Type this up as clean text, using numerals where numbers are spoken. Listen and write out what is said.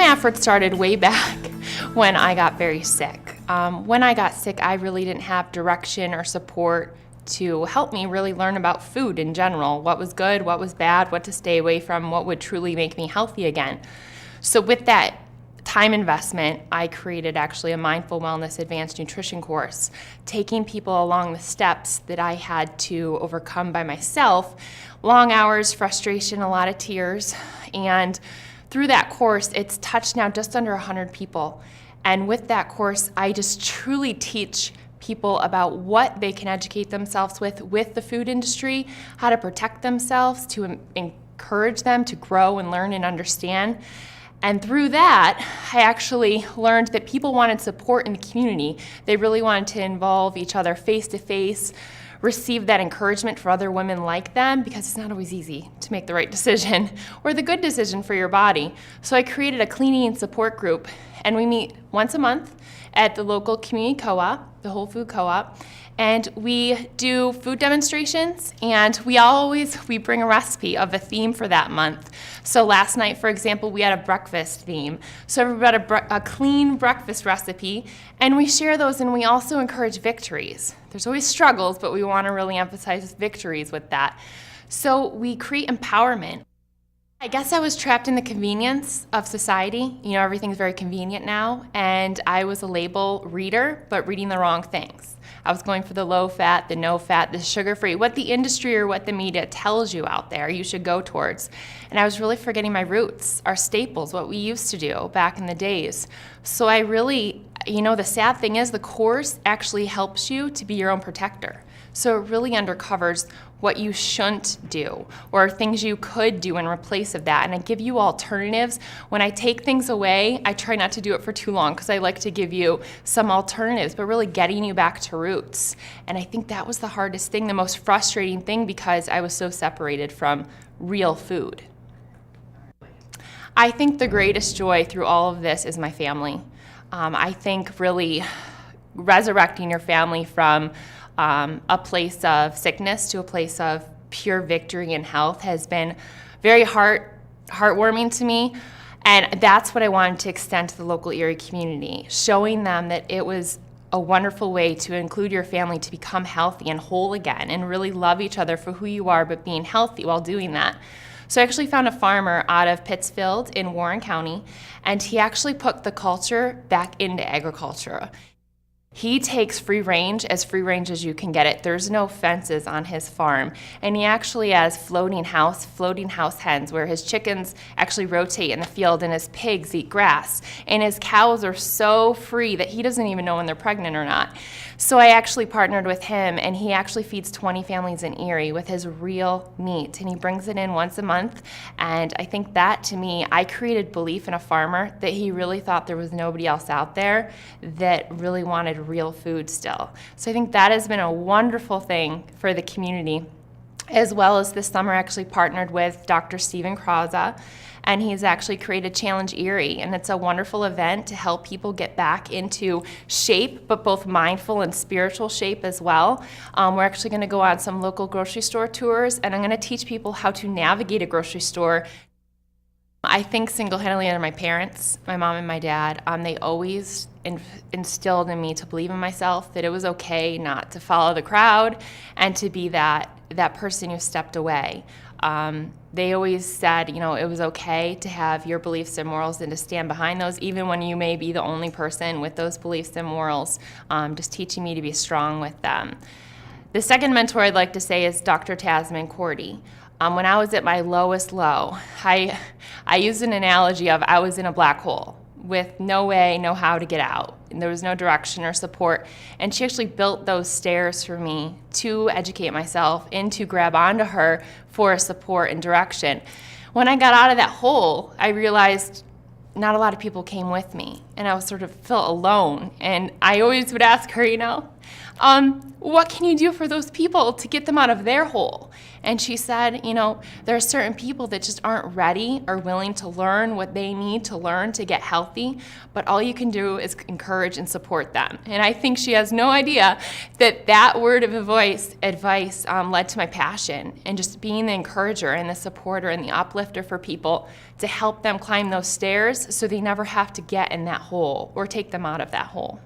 my efforts started way back when I got very sick. When I got sick, I really didn't have direction or support to help me really learn about food in general, what was good, what was bad, what to stay away from, what would truly make me healthy again. So with that time investment, I created actually a Mindful Wellness Advanced Nutrition course, taking people along the steps that I had to overcome by myself, long hours, frustration, a lot of tears, and through that course, it's touched now just under 100 people. And with that course, I just truly teach people about what they can educate themselves with the food industry, how to protect themselves, to encourage them to grow and learn and understand. And through that, I actually learned that people wanted support in the community. They really wanted to involve each other face to face, receive that encouragement for other women like them, because it's not always easy to make the right decision or the good decision for your body. So I created a cleaning and support group, and we meet once a month at the local community co-op, the Whole Food Co-op, and we do food demonstrations, and we bring a recipe of a theme for that month. So last night, for example, we had a breakfast theme. So everybody had a clean breakfast recipe, and we share those, and we also encourage victories. There's always struggles, but we want to really emphasize victories with that. So we create empowerment. I guess I was trapped in the convenience of society. You know, everything's very convenient now, and I was a label reader, but reading the wrong things. I was going for the low fat, the no fat, the sugar free, what the industry or what the media tells you out there you should go towards. And I was really forgetting my roots, our staples, what we used to do back in the days. So I really, the sad thing is the course actually helps you to be your own protector. So it really undercovers what you shouldn't do or things you could do in replace of that. And I give you alternatives. When I take things away, I try not to do it for too long because I like to give you some alternatives, but really getting you back to roots. And I think that was the hardest thing, the most frustrating thing, because I was so separated from real food. I think the greatest joy through all of this is my family. I think really resurrecting your family from a place of sickness to a place of pure victory and health has been very heartwarming to me. And that's what I wanted to extend to the local Erie community, showing them that it was a wonderful way to include your family to become healthy and whole again and really love each other for who you are, but being healthy while doing that. So I actually found a farmer out of Pittsfield in Warren County, and he actually put the culture back into agriculture. He takes free range as you can get it. There's no fences on his farm. And he actually has floating house hens where his chickens actually rotate in the field and his pigs eat grass. And his cows are so free that he doesn't even know when they're pregnant or not. So I actually partnered with him, and he actually feeds 20 families in Erie with his real meat. And he brings it in once a month. And I think that, to me, I created belief in a farmer that he really thought there was nobody else out there that really wanted real food still. So I think that has been a wonderful thing for the community, as well as this summer I actually partnered with Dr. Stephen Krause, and he's actually created Challenge Erie, and it's a wonderful event to help people get back into shape, but both mindful and spiritual shape as well. We're actually going to go on some local grocery store tours, and I'm going to teach people how to navigate a grocery store. I think single-handedly under my parents, my mom and my dad, they always instilled in me to believe in myself, that it was okay not to follow the crowd and to be that person who stepped away. They always said, it was okay to have your beliefs and morals and to stand behind those, even when you may be the only person with those beliefs and morals, just teaching me to be strong with them. The second mentor I'd like to say is Dr. Tasman Cordy. When I was at my lowest low, I used an analogy of I was in a black hole with no way, no how to get out. And there was no direction or support. And she actually built those stairs for me to educate myself and to grab onto her for support and direction. When I got out of that hole, I realized not a lot of people came with me, and I was felt alone. And I always would ask her, What can you do for those people to get them out of their hole? And she said, there are certain people that just aren't ready or willing to learn what they need to learn to get healthy, but all you can do is encourage and support them. And I think she has no idea that word of advice led to my passion and just being the encourager and the supporter and the uplifter for people to help them climb those stairs so they never have to get in that hole or take them out of that hole.